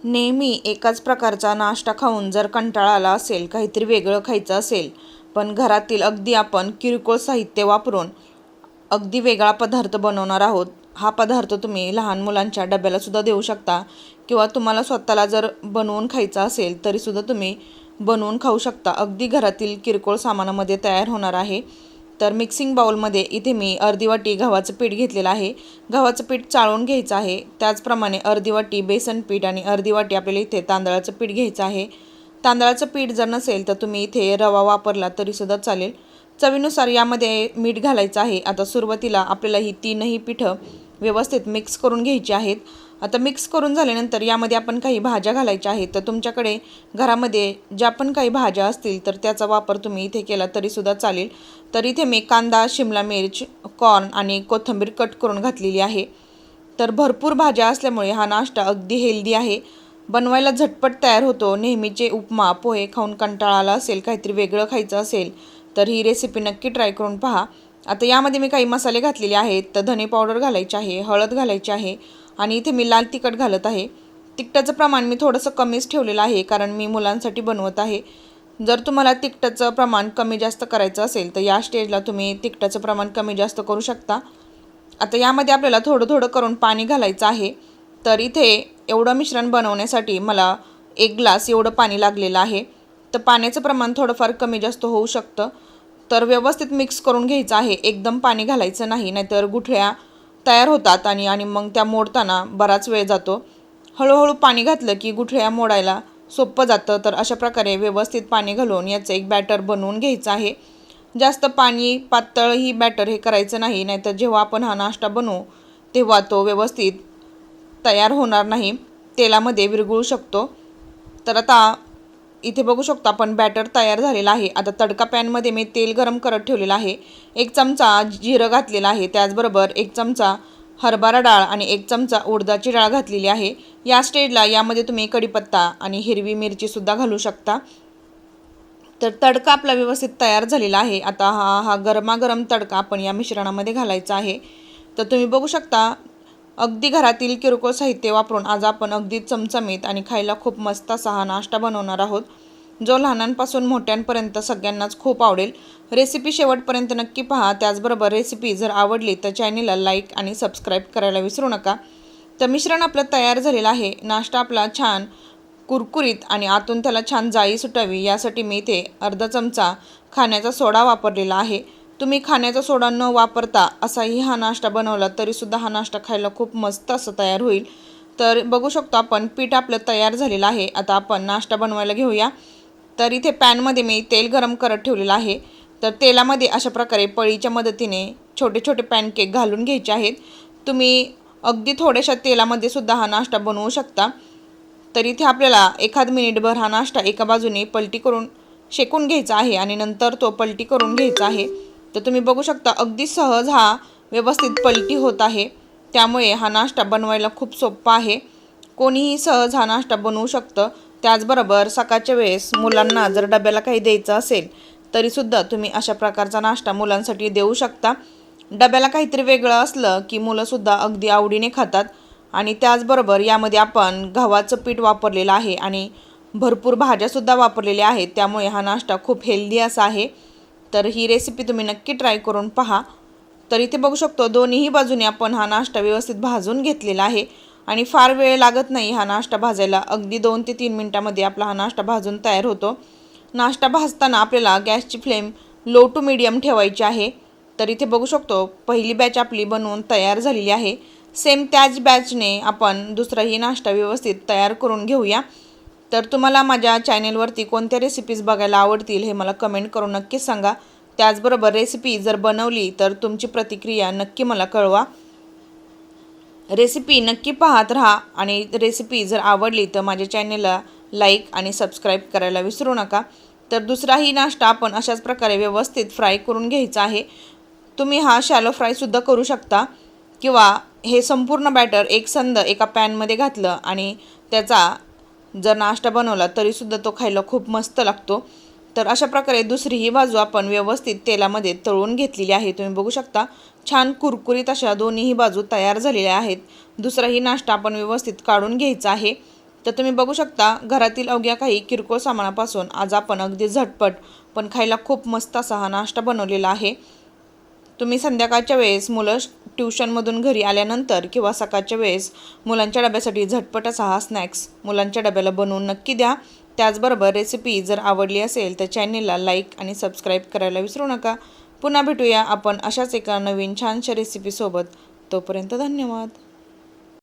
नेहमी एकाच प्रकारचा नाश्ता खाऊन जर कंटाळा आला असेल, काहीतरी वेगळं खायचं असेल, पण घरातील अगदी आपण किरकोळ साहित्य वापरून अगदी वेगळा पदार्थ बनवणार आहोत. हा पदार्थ तुम्ही लहान मुलांच्या डब्यालासुद्धा देऊ शकता किंवा तुम्हाला स्वतःला जर बनवून खायचा असेल तरीसुद्धा तुम्ही बनवून खाऊ शकता. अगदी घरातील किरकोळ सामानामध्ये तयार होणार आहे. तर मिक्सिंग बाउलमध्ये इथे मी अर्धी वाटी गव्हाचं पीठ घेतलेलं आहे. गव्हाचं पीठ चाळून घ्यायचं आहे. त्याचप्रमाणे अर्धी वाटी बेसन पीठ आणि अर्धी वाटी आपल्याला इथे तांदळाचं पीठ घ्यायचं आहे. तांदळाचं पीठ जर नसेल तर तुम्ही इथे रवा वापरला तरीसुद्धा चालेल. चवीनुसार यामध्ये मीठ घालायचं आहे. आता सुरुवातीला आपल्याला ही तीनही पिठं व्यवस्थित मिक्स करून घ्यायची आहेत. आता मिक्स करून झाल्यानंतर यामध्ये आपण काही भाज्या घालायच्या आहेत. तर तुमच्याकडे घरामध्ये ज्या पण काही भाज्या असतील तर त्याचा वापर तुम्ही इथे केला तरीसुद्धा चालेल. तर इथे मी कांदा, शिमला मिर्च, कॉर्न आणि कोथिंबीर कट करून घातलेली आहे. तर भरपूर भाज्या असल्यामुळे हा नाश्ता अगदी हेल्दी आहे. बनवायला झटपट तयार होतो. नेहमीचे उपमा, पोहे खाऊन कंटाळा आला असेल, काहीतरी वेगळं खायचं असेल तर ही रेसिपी नक्की ट्राय करून पहा. आता यामध्ये मी काही मसाले घातलेले आहेत. तर धने पावडर घालायचे आहे, हळद घालायची आहे आणि इथे मी लाल तिखट घालत आहे. तिखटाचं प्रमाण मी थोडंसं कमीच ठेवलेलं आहे कारण मी मुलांसाठी बनवत आहे. जर तुम्हाला तिखटाचं प्रमाण कमी जास्त करायचं असेल तर या स्टेजला तुम्ही तिखटाचं प्रमाण कमी जास्त करू शकता. आता यामध्ये आपल्याला थोडं थोडं करून पाणी घालायचं आहे. तर इथे एवढं मिश्रण बनवण्यासाठी मला 1 ग्लास एवढं पाणी लागलेलं आहे. तर पाण्याचं प्रमाण थोडंफार कमी जास्त होऊ शकतं. तर व्यवस्थित मिक्स करून घ्यायचं आहे. एकदम पाणी घालायचं नाही, नाहीतर गुठळ्या तयार होतात आणि मग त्या मोडताना बराच वेळ जातो. हळूहळू पाणी घातलं की गुठळ्या मोडायला सोपं जातं. तर अशा प्रकारे व्यवस्थित पाणी घालून याचं एक बॅटर बनवून घ्यायचं आहे. जास्त पाणी पातळ ही बॅटर हे करायचं नाही, नाहीतर जेव्हा आपण हा नाश्ता बनवू तेव्हा तो व्यवस्थित तयार होणार नाही, तेलामध्ये विरघळू शकतो. तर आता इथे बघू शकतो आपण बॅटर तयार झालेला आहे. आता तडका पॅनमध्ये मी तेल गरम करत ठेवलेलं आहे. 1 चमचा जिरं घातलेला आहे. त्याचबरोबर 1 चमचा हरभरा डाळ आणि 1 चमचा उडदाची डाळ घातलेली आहे. या स्टेजला यामध्ये तुम्ही कढीपत्ता आणि हिरवी मिरचीसुद्धा घालू शकता. तर तडका आपला व्यवस्थित तयार झालेला आहे. आता हा गरमागरम तडका आपण या मिश्रणामध्ये घालायचा आहे. तर तुम्ही बघू शकता अगदी घरातील किरकोळ साहित्य वापरून आज आपण अगदी चमचमीत आणि खायला खूप मस्त असा हा नाश्ता बनवणार आहोत, जो लहानांपासून मोठ्यांपर्यंत सगळ्यांनाच खूप आवडेल. रेसिपी शेवटपर्यंत नक्की पहा. त्याचबरोबर रेसिपी जर आवडली तर चॅनेलला लाईक आणि सबस्क्राईब करायला विसरू नका. तर मिश्रण आपलं तयार झालेलं आहे. नाश्ता आपला छान कुरकुरीत आणि आतून त्याला छान जाळी सुटावी यासाठी मी इथे अर्धा चमचा खाण्याचा सोडा वापरलेला आहे. तुम्ही खाण्याचा सोडा न वापरता असाही हा नाश्ता बनवला तरीसुद्धा हा नाश्ता खायला खूप मस्त असं तयार होईल. तर बघू शकतो आपण पीठ आपलं तयार झालेलं आहे. आता आपण नाश्ता बनवायला घेऊया. तर इथे पॅनमध्ये मी तेल गरम करत ठेवलेलं आहे. तर तेलामध्ये अशा प्रकारे पळीच्या मदतीने छोटे छोटे पॅनकेक घालून घ्यायचे आहेत. तुम्ही अगदी थोड्याशा तेलामध्ये सुद्धा हा नाश्ता बनवू शकता. तर इथे आपल्याला 1 मिनिटभर हा नाश्ता एका बाजूने पलटी करून शेकून घ्यायचा आहे आणि नंतर तो पलटी करून घ्यायचा आहे. तर तुम्ही बघू शकता अगदी सहज हा व्यवस्थित पलटी होत आहे. त्यामुळे हा नाश्ता बनवायला खूप सोपा आहे. कोणीही सहज हा नाश्ता बनवू शकतं. त्याचबरोबर सकाळच्या वेळेस मुलांना जर डब्याला काही द्यायचं असेल तरीसुद्धा तुम्ही अशा प्रकारचा नाश्ता मुलांसाठी देऊ शकता. डब्याला काहीतरी वेगळं असलं की मुलंसुद्धा अगदी आवडीने खातात. आणि त्याचबरोबर यामध्ये आपण गव्हाचं पीठ वापरलेलं आहे आणि भरपूर भाज्यासुद्धा वापरलेल्या आहेत. त्यामुळे हा नाश्ता खूप हेल्दी असा आहे. तर ही रेसिपी तुम्ही नक्की ट्राय करून पहा. तर इथे बघू शकतो दोन्हीही बाजूने आपण हा नाश्ता व्यवस्थित भाजून घेतलेला आहे आणि फार वेळ लागत नाही हा नाश्ता भाजायला. अगदी 2 ते 3 मिनिटामध्ये आपला हा नाश्ता भाजून तयार होतो. नाश्ता भाजताना आपल्याला गॅसची फ्लेम लो टू मीडियम ठेवायची आहे. तर इथे बघू शकतो पहिली बॅच आपली बनवून तयार झालेली आहे. सेम त्याच बॅचने आपण दुसराही नाश्ता व्यवस्थित तयार करून घेऊया. तर तुम्हाला माझ्या चॅनेलवरती कोणत्या रेसिपीज बघायला आवडतील हे मला कमेंट करून नक्कीच सांगा. त्याचबरोबर रेसिपी जर बनवली तर तुमची प्रतिक्रिया नक्की मला कळवा. रेसिपी नक्की पाहत राहा आणि रेसिपी जर आवडली तर माझ्या चॅनेलला लाईक आणि सबस्क्राईब करायला विसरू नका. तर दुसराही नाश्ता आपण अशाच प्रकारे व्यवस्थित फ्राय करून घ्यायचा आहे. तुम्ही हा शॅलो फ्रायसुद्धा करू शकता किंवा हे संपूर्ण बॅटर एकसंध एका पॅनमध्ये घातलं आणि त्याचा जर नाश्ता बनवला तरीसुद्धा तो खायला खूप मस्त लागतो. तर अशा प्रकारे दुसरीही बाजू आपण व्यवस्थित तेलामध्ये तळून घेतलेली आहे. तुम्ही बघू शकता छान कुरकुरीत अशा दोन्हीही बाजू तयार झालेल्या आहेत. दुसराही नाश्ता आपण व्यवस्थित काढून घ्यायचा आहे. तर तुम्ही बघू शकता घरातील अवघ्या काही किरकोळ सामानापासून आज आपण अगदी झटपट पण खायला खूप मस्त असा हा नाश्ता बनवलेला आहे। तुम्ही संध्याकाळच्या वेळेस मुलं ट्यूशनमधून घरी आल्यानंतर किंवा सकाळच्या वेळेस मुलांच्या डब्यासाठी झटपट असा हा स्नॅक्स मुलांच्या डब्याला बनवून नक्की द्या। त्याचबरोबर रेसिपी जर आवडली असेल तर चॅनेलला लाईक आणि सबस्क्राईब करायला विसरू नका। पुन्हा भेटूया आपण अशाच एका नवीन छानशा रेसिपीसोबत। तोपर्यंत धन्यवाद।